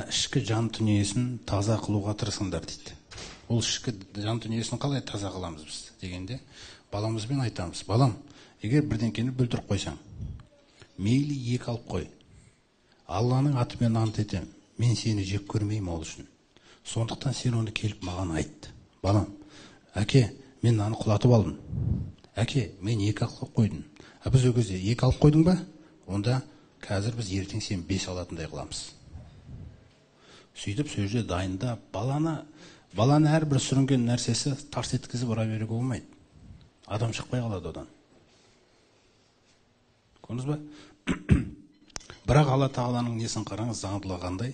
ішкі жан дүниесін таза қылуға тырысыңдар дейді. Ол ішкі жан дүниесін қалай таза қыламыз біз дегенде, баламызбен айтамыз: балам, егер бірдеңкені бүлдіріп қойсаң, мейлі екі алып қой. Алланың атымен ант етем, мен сені жек көрмеймін ол үшін. Сондықтан сен оны келіп маған айт. Балам, әке, мен наны құлатып алдым. Әке, мен екі алып қойдым. Біз ол кезде екі алып қойдың ба? Онда қазір біз ертең сен 5 алатындай қыламыз. Сөйтіп сөзде дайында баланы әрбір сүрінген нәрсесі тарс еткізіп ұра беруге болмайды. Адам шықпай қалады одан. Көрдіңіз ба? Бірақ Алла тағаланың несін қараңыз, заңдылығы қандай.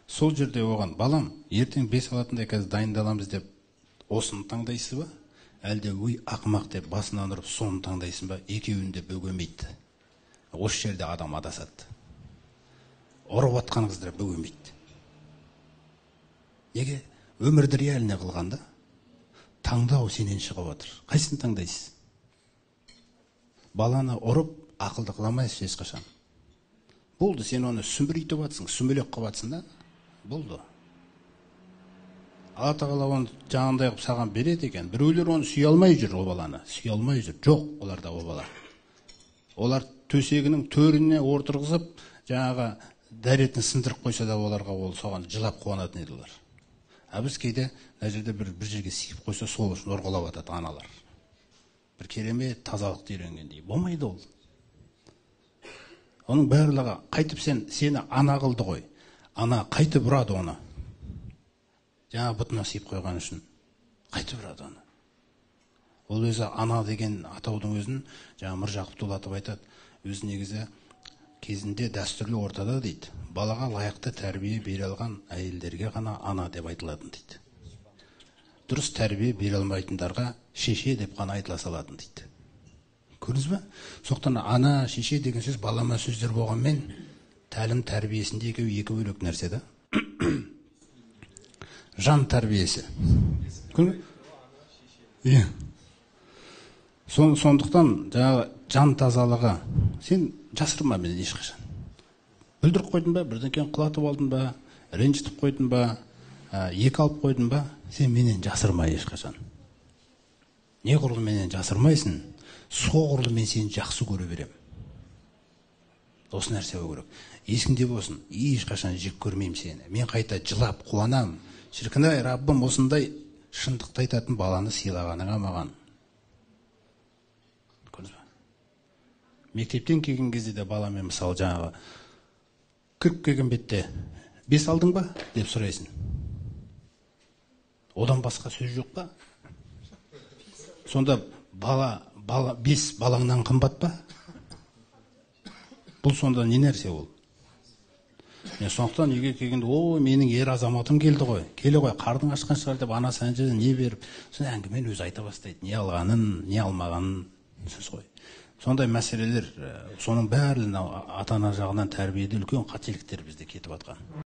Сол жерде оған: балам, ертең 5 алатындай қазір дайындаламыз деп осыны таңдайсыз ба? Әлде өй ақымақ деп басынан ұрып соны таңдайсың ба? Екеуін де бөгемейді. Осы жерде адам адасады. Ұрып атқаныңызды бөгемейді. Неге? Өмірді реаліне қылғанда таңдау сенен шығып отыр. Қайсысын таңдайсыз? Баланы ұрып ақылды қыламайсыз ешқашан. Болды, сен оны сүмбірейтіп атсың, сүмбелек қылып атсың да, болды. Алла тағала оны жаңағындай қылып саған береді екен. Біреулер оны сүйе алмай жүр, ол баланы. Сүйе алмай жүр. Жоқ, оларда ол бала. Олар төсегінің төріне отырғызып, жаңағы дәретін сындырып қойса да оларға ол соған жылап қуанатын еді олар. Біз кейде мына жерде бір жерге сиып қойса, сол үшін ұрғылап атады аналар. Бір керемет тазалықты үйренгендей. Болмайды ол. Оның барлығы қайтып сені ана қылды ғой. Ана қайтып ұрады оны. Жаңа бұтына сиып қойған үшін қайтып ұрады оны. Ол өзі ана деген атаудың өзін жаңа Міржақып Дулатов айтады. Өзі негізі кезінде дәстүрлі ортада дейді, балаға лайықты тәрбие бере алған әйелдерге ғана ана деп айтылатын дейді. Дұрыс тәрбие бере алмайтындарға шеше деп қана айтыла салатын дейді. Көрдіңіз бе? Соқтан ана, шеше деген сөз балама сөздер болғанмен, тәлім тәрбиесінде екі бөлек нәрсе да. Жан тәрбиесі. Сондықтан жаңағы жан тазалығы. Сен жасырма менен ешқашан. Бүлдіріп қойдың ба, бірдеңкені құлатып алдың ба, ренжітіп қойдың ба, екі алып қойдың ба, сен менен жасырма ешқашан. Не құрылы менен жасырмайсың, соғырлы мен сені жақсы көре берем. Осы нәрсе болу керек. Есіңде болсын, ешқашан жек көрмеймін сені. Мен қайта жылап, қуанам. Шіркін-ай, Раббым осындай шындықты айтатын баланы сыйлағаныңа маған. Көрдіңіз бе? Мектептен келген кезде де баламен мысалы жаңағы кіріп келген бетте 5 алдың ба деп сұрайсың. Одан басқа сөз жоқ па? Сонда 5 балаңнан қымбат па? Бұл сонда не нәрсе ол? Сондықтан үйге келгенде: о, менің ер азаматым келді ғой, келе ғой, қардың ашқан шығар деп анасы әншеден не беріп, соны әңгімен өзі айта бастайды. Не алғанын, не алмағанын сөз ғой. Сондай мәселелер, соның бәрін ата-ана жағынан тәрбиеде үлкен қателіктер бізде кетіп жатқан.